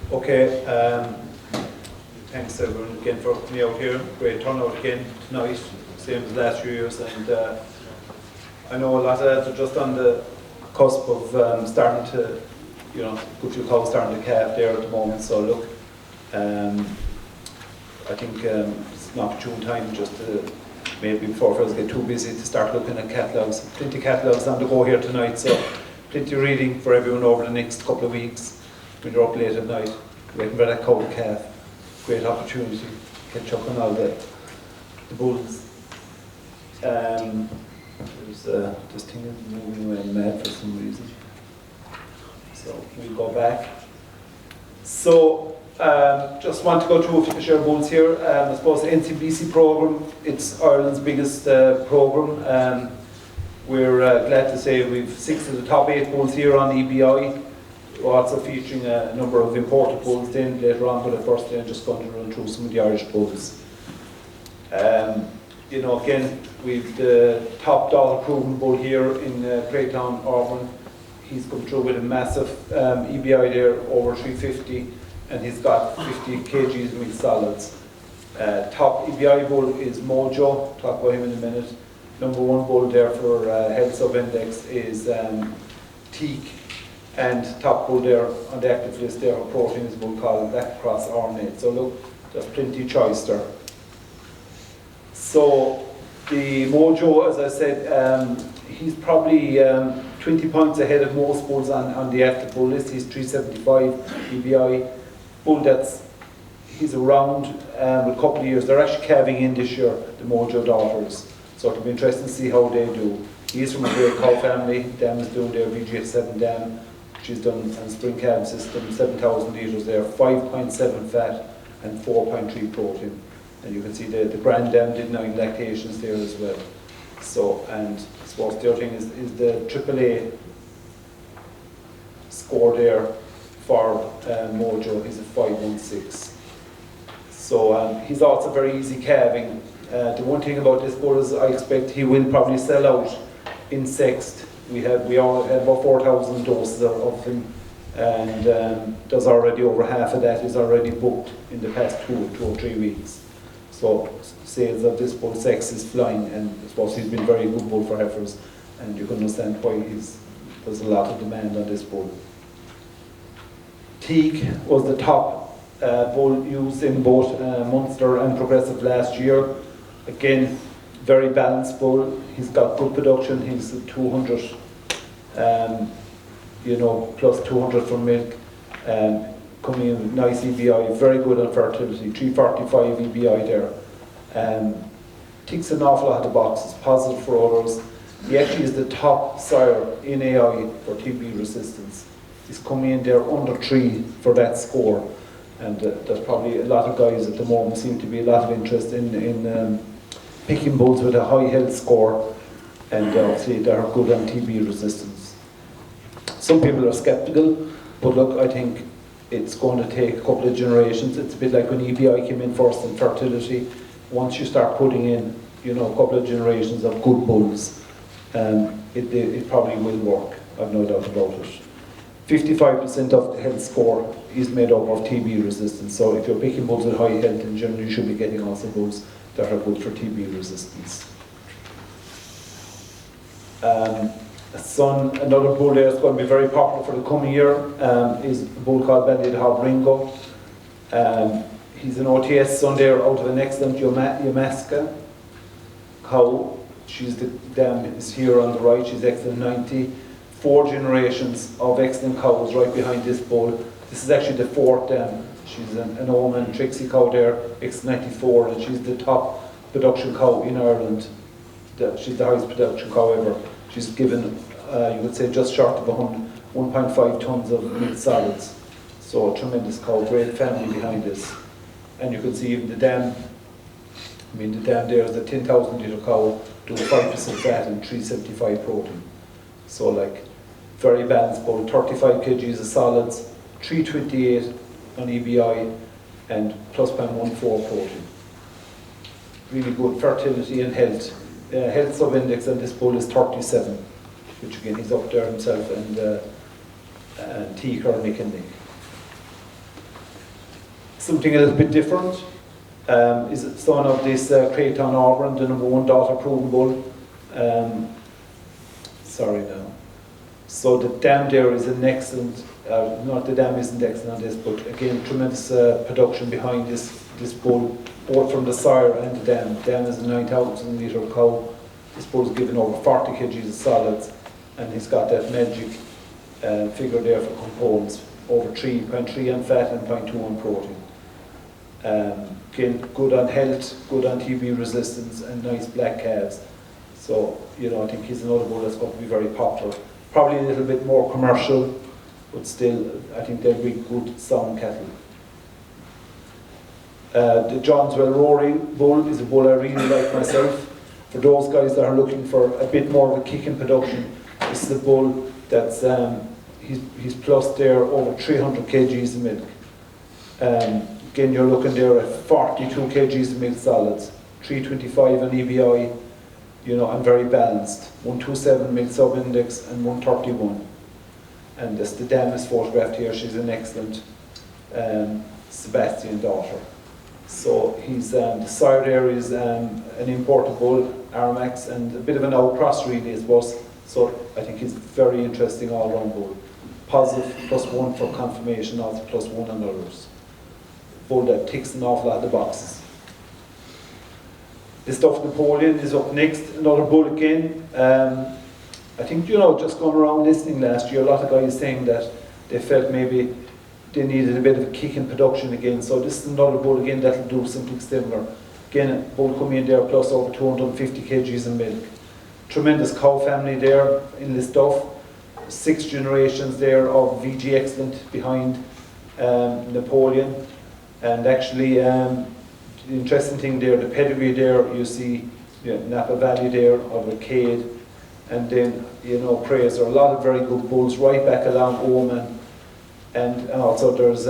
Okay, thanks everyone again for coming out here. Great turnout again tonight, same as last few years. And I know a lot of lads are just on the cusp of starting to, good few cows starting to calve there at the moment. So look, I think it's an opportune time just to, maybe before fellas get too busy, to start looking at catalogues. Plenty of catalogues on the go here tonight, so plenty of reading for everyone over the next couple of weeks. When you're up late at night, waiting for that cow to calf, great opportunity to catch up on all the bulls. This thing is moving away mad for some reason. So we'll go back. So just want to go through a few bulls here. I suppose the NCBC program, it's Ireland's biggest program. We're glad to say we've 6 of the top 8 bulls here on EBI. We're also featuring a number of imported bulls then later on, but at first I'm just going to run through some of the Irish bulls. Again, we've the top dollar proven bull here in Greytown, Auburn. He's come through with a massive EBI there, over 350, and he's got 50 kgs of mixed solids. Top EBI bull is Mojo, talk about him in a minute. Number 1 bull there for health sub-index is Teak. And top bull there on the active list there of protein is a bull called Black Cross Ornate. So look, there's plenty of choice there. So the Mojo, as I said, he's probably 20 points ahead of most bulls on the active bull list. He's 375 EBI. Bull he's around with a couple of years. They're actually calving in this year, the Mojo daughters. So it'll be interesting to see how they do. He's from a great cow family. Dam is doing their VGS7 dam. She's done a spring calf system, 7,000 litres there, 5.7 fat and 4.3 protein. And you can see the grand dam did 9 lactations there as well. So, and I suppose the other thing is the AAA score there for Mojo is a 516. So he's also very easy calving. The one thing about this bull is I expect he will probably sell out in sexed. We all have about 4,000 doses of him, and there's already over half of that is already booked in the past 2 or 3 weeks. So sales of this bull sex is flying, and I suppose he's been very good bull for heifers, and you can understand why there's a lot of demand on this bull. Teak was the top bull used in both Munster and Progressive last year. Again, very balanced bull. He's got good production. He's 200, plus 200 for milk. Coming in with nice EBI, very good on fertility. 345 EBI there. Ticks an awful lot of boxes. Positive for others. He actually is the top sire in AI for TB resistance. He's coming in there under 3 for that score. And there's probably a lot of guys at the moment seem to be a lot of interest in picking bulls with a high health score, and obviously they're good on TB resistance. Some people are skeptical, but look, I think it's going to take a couple of generations. It's a bit like when EBI came in first in fertility. Once you start putting in, a couple of generations of good bulls, it probably will work. I've no doubt about it. 55% of the health score is made up of TB resistance. So if you're picking bulls with high health, in general, you should be getting also bulls that are good for TB resistance. Another bull there is going to be very popular for the coming year is a bull called Banded Hob Ringo. He's an OTS son there out of an excellent Yamaska cow. The dam is here on the right. She's excellent 90. 4 generations of excellent cows right behind this bull. This is actually the 4th dam. She's an Oman Trixie cow there, X94, and she's the top production cow in Ireland. She's the highest production cow ever. She's given, you would say, just short of 1.5 tons of milk solids. So a tremendous cow, great family behind this. And you can see even the dam. The dam there is a 10,000 litre cow, doing 5% fat and 375 protein. So very balanced bull, 35 kgs of solids, 328 on EBI, and plus 0.14 protein. Really good fertility and health. Health sub-index on this bull is 37, which again he's up there himself, and Teak or Nick and Nick. something a little bit different. Is it son of this Creighton Auburn, the #1 daughter proven bull. Sorry now. So the dam there is an excellent, not the dam isn't excellent on this, but again, tremendous production behind this bull, both from the sire and the dam. The dam is a 9,000 litre cow. This bull's given over 40 kgs of solids, and he's got that magic figure there for components, over 3.3 on fat and 0.2 on protein. Again, good on health, good on TB resistance, and nice black calves. So, you know, I think he's another bull that's going to be very popular. Probably a little bit more commercial, but still, I think they'll be good, sound cattle. The Johnswell Rory bull is a bull I really like myself. For those guys that are looking for a bit more of a kick in production, this is a bull that's, he's plus there over 300 kgs of milk. Again, you're looking there at 42 kgs of milk solids, 325 on EBI, you know, and very balanced. 127 milk sub-index and 131. And this, the dam is photographed here. She's an excellent Sebastian daughter. So he's, the sire there is an imported bull, Aramax, and a bit of an outcross really, I suppose. So I think he's very interesting all-round bull. Positive, +1 for confirmation, also +1 on others. Bull that ticks an awful lot of the boxes. The Stuffed Napoleon is up next, another bull again. I think, you know, just going around listening last year, a lot of guys saying that they felt maybe they needed a bit of a kick in production again. So this is another bull again that'll do something similar. Again, a bull coming in there plus over 250 kgs of milk. Tremendous cow family there in the stuff. 6 generations there of VG Excellent behind Napoleon. And actually, the interesting thing there, the pedigree there, you see, you know, Napa Valley there, of Arcade, and then, you know, Praise. There are a lot of very good bulls right back along Oman, and also there's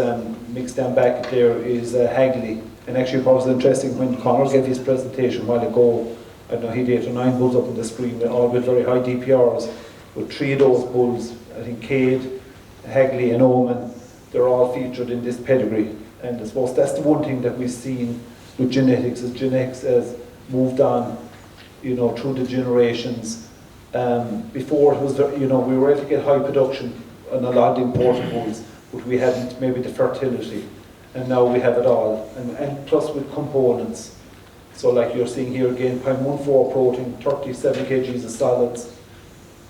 mixed down back there is Hagley. And actually, what was interesting when Conor gave his presentation a while ago, I don't know, he had 8 or 9 bulls up on the screen, all with very high DPRs, with 3 of those bulls, I think Cade, Hagley, and Oman, they're all featured in this pedigree. And I suppose that's the one thing that we've seen with genetics, as genetics has moved on, you know, through the generations. Before it was, you know, we were able to get high production on a lot of the imported bulls, but we hadn't maybe the fertility, and now we have it all, and plus with components. So like you're seeing here again, 0.14 protein, 37 kgs of solids,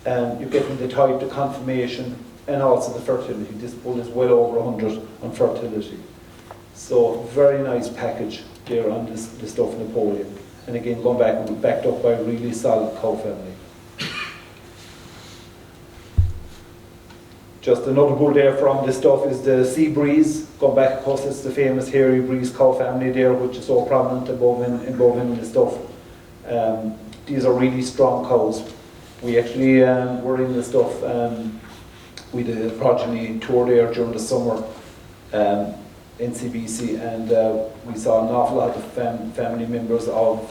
you're getting the type, the conformation, and also the fertility. This bull is well over 100 on fertility. So very nice package there on this Stuffed Napoleon. And again, going back, and backed up by a really solid cow family. Just another bull there from this stuff is the Sea Breeze. Going back, of course, it's the famous Hairy Breeze cow family there, which is so prominent above in the stuff. These are really strong cows. We actually were in the stuff, we did a progeny tour there during the summer in CBC, and we saw an awful lot of family members of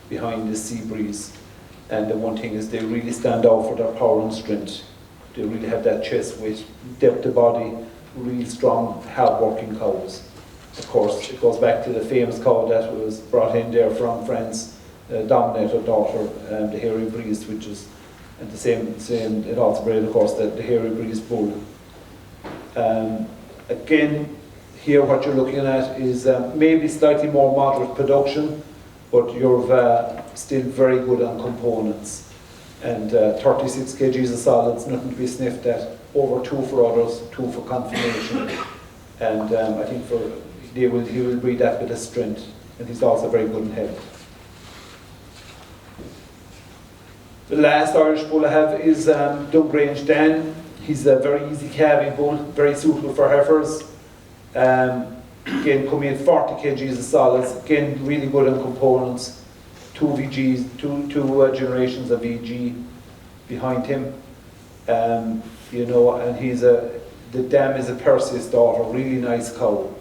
behind the Sea Breeze. And the one thing is they really stand out for their power and strength. They really have that chest weight, depth of body, really strong, hard-working cows. Of course, it goes back to the famous cow that was brought in there from France, Dominator daughter, the Hairy Breeze, which is, and the same. It also bred, of course, the Hairy Breeze bull. Again, here what you're looking at is maybe slightly more moderate production, but you're still very good on components. And 36 kgs of solids, nothing to be sniffed at. Over 2 for others, 2 for confirmation. And I think he will breed that with a strength. And he's also very good in health. The last Irish bull I have is Dungrange Dan. He's a very easy calving bull, very suitable for heifers. Again, coming in 40 kgs of solids. Again, really good on components. 2 VGs, two generations of VG behind him. You know, and the dam is a Perseus daughter, really nice cow.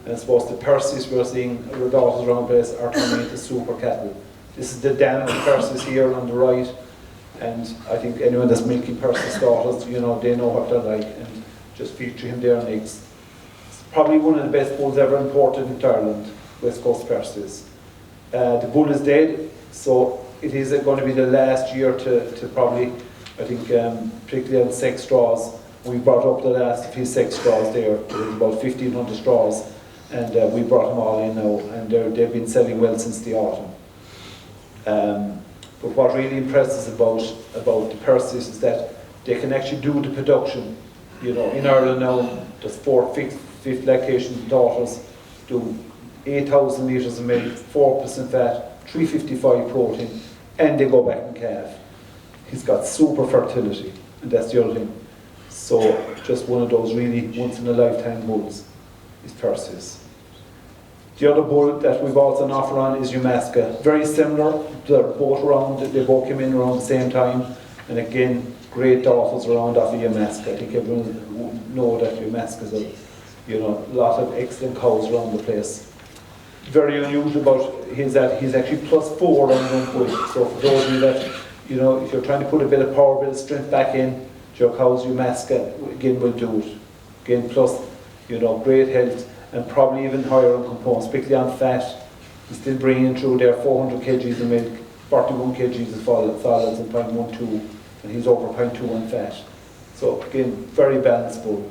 And I suppose the Perseus we're seeing, our daughters around the place, are turning into super cattle. This is the dam of Perseus here on the right. And I think anyone that's milking Perseus daughters, you know, they know what they're like, and just feature him there next. Probably one of the best bulls ever imported into Ireland, West Coast Percies. The bull is dead, so it is going to be the last year to probably, I think, particularly on sex straws. We brought up the last of his sex straws there. There was about 1,500 straws, and we brought them all in now, and they've been selling well since the autumn. But what really impresses about the Percies is that they can actually do the production. You know, in Ireland now, there's 4 fifth lactation daughters do 8,000 litres of milk, 4% fat, 355 protein, and they go back and calf. He's got super fertility, and that's the other thing. So just one of those really once-in-a-lifetime bulls is Perseus. The other bull that we've also an offer on is Umaska. Very similar, they're both around, they both came in around the same time, and again, great daughters around off of Umaska. I think everyone know that Umaska's a lot of excellent cows around the place. Very unusual about his that he's actually +4 on run weight. So for those of you that, if you're trying to put a bit of power, a bit of strength back in, your cows, Umaska, again will do it. Again, plus, great health, and probably even higher on components, particularly on fat. He's still bringing through there 400 kgs of milk, 41 kgs of solids, and 0.12, and he's over 0.2 on fat. So again, very balanced bull.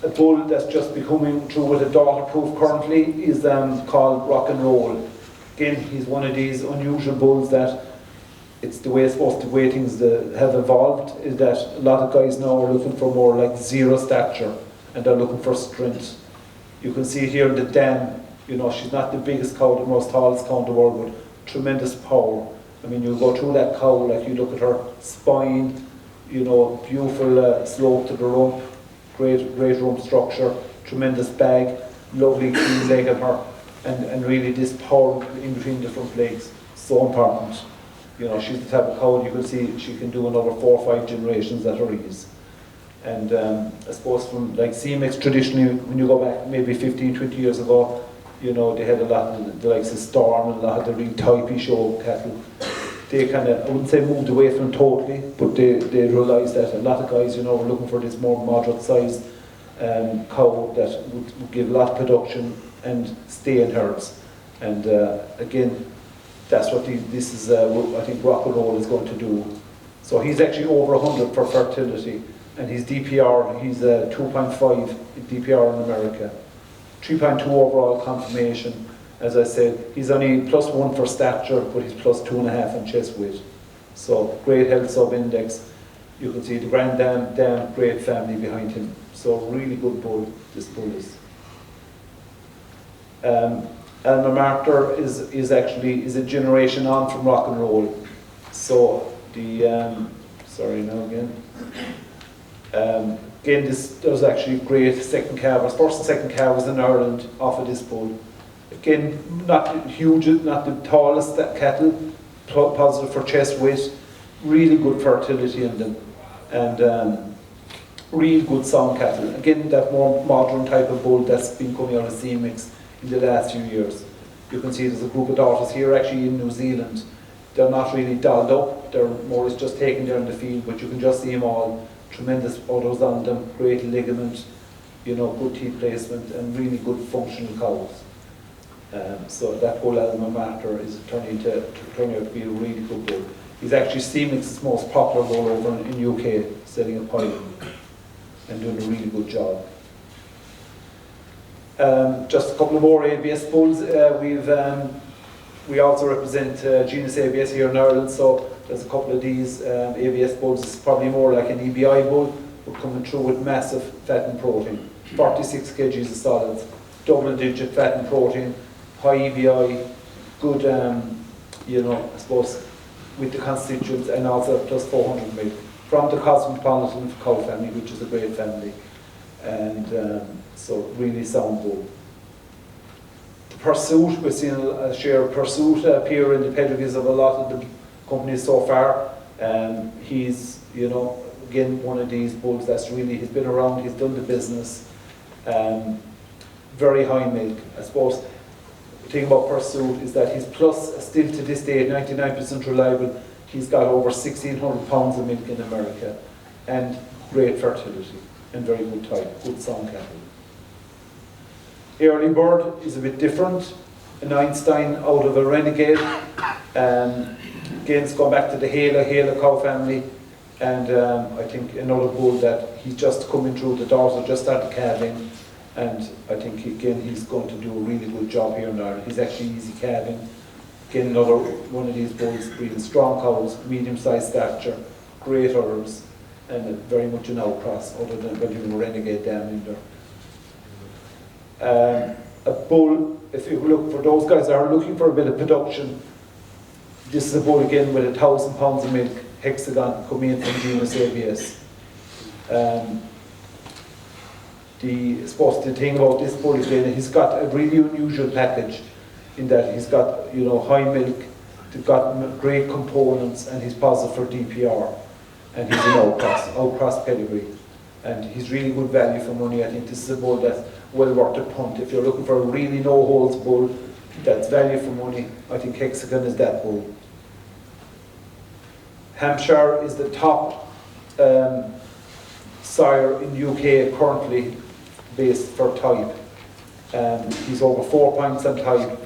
A bull that's just becoming through with a daughter proof currently is called Rock and Roll. Again, he's one of these unusual bulls that it's the way things have evolved, is that a lot of guys now are looking for more like zero stature, and they're looking for strength. You can see here in the dam, she's not the biggest cow, the most tallest cow in the world, but tremendous power. I mean, you go through that cow, like you look at her spine, beautiful slope to the rump, great rump structure, tremendous bag, lovely clean leg on her, and really this power in between different legs, so important. She's the type of cow you can see she can do another 4 or 5 generations at her ease. And I suppose from like CMX traditionally, when you go back maybe 15, 20 years ago, they had a lot of the likes of Storm and a lot of the real typey show cattle. They kind of, I wouldn't say moved away from them totally, but they realised that a lot of guys, were looking for this more moderate sized cow that would give a lot of production and stay in herds. And again, that's what this is, I think Rock and Roll is going to do. So he's actually over 100 for fertility, and his DPR, he's 2.5 DPR in America, 3.2 overall conformation. As I said, he's only +1 for stature, but he's +2.5 on chest weight. So great health sub-index. You can see the grand dam, great family behind him. So really good bull, this bull is. Alma Mater is actually a generation on from Rock and Roll. So the sorry now again. Again, there's actually great second calvers. First and second calvers in Ireland off of this bull. Again, not huge, not the tallest cattle, positive for chest weight, really good fertility in them, and real good sound cattle. Again, that more modern type of bull that's been coming out of CMX in the last few years. You can see there's a group of daughters here actually in New Zealand. They're not really dolled up, they're more or less just taken there in the field, but you can just see them all, tremendous udders on them, great ligament, good teeth placement, and really good functional cows. So that bull Alma Mater is turning out to be a really good bull. He's actually CMX's most popular bull over in UK, selling a pile and doing a really good job. Just a couple of more ABS bulls. We also represent genus ABS here in Ireland, so there's a couple of these ABS bulls. It's probably more like an EBI bull, but coming through with massive fat and protein. 46 kgs of solids, double-digit fat and protein, high EBI, good, I suppose, with the constituents, and also +400 milk from the Cosmopolitan cow family, which is a great family, and so really sound bull. The Pursuit, we've seen a share of Pursuit appear in the pedigrees of a lot of the companies so far. He's, again, one of these bulls that's really, he's been around, he's done the business, very high milk. I suppose the thing about Pursuit is that he's plus, still to this day, 99% reliable. He's got over 1,600 pounds of milk in America, and great fertility and very good type, good sound cattle. Early Bird is a bit different. An Einstein out of a Renegade. Again, it's gone back to the Hela cow family. And I think another bull that he's just coming through the doors, or just started calving. And I think, again, he's going to do a really good job here in Ireland. He's actually easy calving. Again, another one of these bulls breeding strong cows, medium-sized stature, great udders, and very much an outcross, other than when you Renegade down in there. A bull, if you look for those guys that are looking for a bit of production, this is a bull again with 1,000 pounds of milk, Hexagon, coming in from genus ABS. The thing about this bull again, he's got a really unusual package in that he's got, you know, high milk, he's got great components, and he's positive for DPR, and he's an outcross pedigree, and he's really good value for money. I think this is a bull that's well worth a punt. If you're looking for a really no-holds bull that's value for money, I think Hexagon is that bull. Hampshire is the top sire in UK currently based for type. He's over 4 points on type.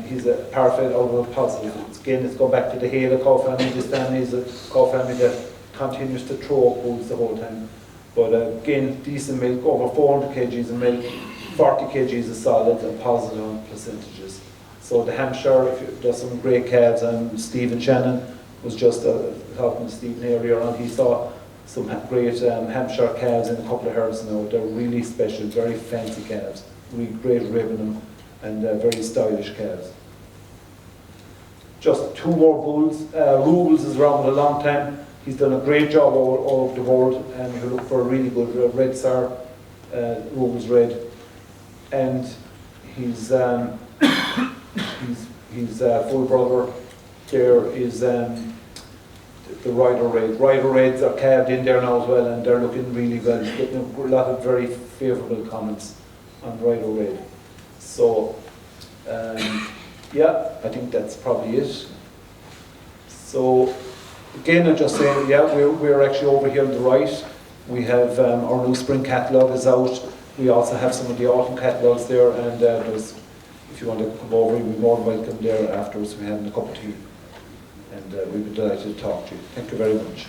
He's a parfait out of a positive. Again, it's going back to the Hela cow family. This family is a cow family that continues to throw up bulls the whole time. But again, decent milk, over 400 kgs of milk, 40 kgs of solids, and positive on percentages. So the Hampshire, there's some great calves, and Stephen Shannon was just talking to Stephen earlier on. He saw some great Hampshire calves in a couple of herds now. They're really special, very fancy calves, really great ribbon and very stylish calves. Just 2 more bulls. Rubles is around a long time. He's done a great job all over the world, and you look for a really good red sire, Rubles red, and his full brother there is the Rider Red. Rider Reds are calved in there now as well, and they're looking really well. Getting a lot of very favourable comments on Rider Red. So, yeah, I think that's probably it. So, again, I'm just saying, yeah, we're actually over here on the right. We have our new spring catalogue is out. We also have some of the autumn catalogues there, and if you want to come over, you'll be more than welcome there afterwards. We're having a cup of tea, and we'd be delighted to talk to you. Thank you very much.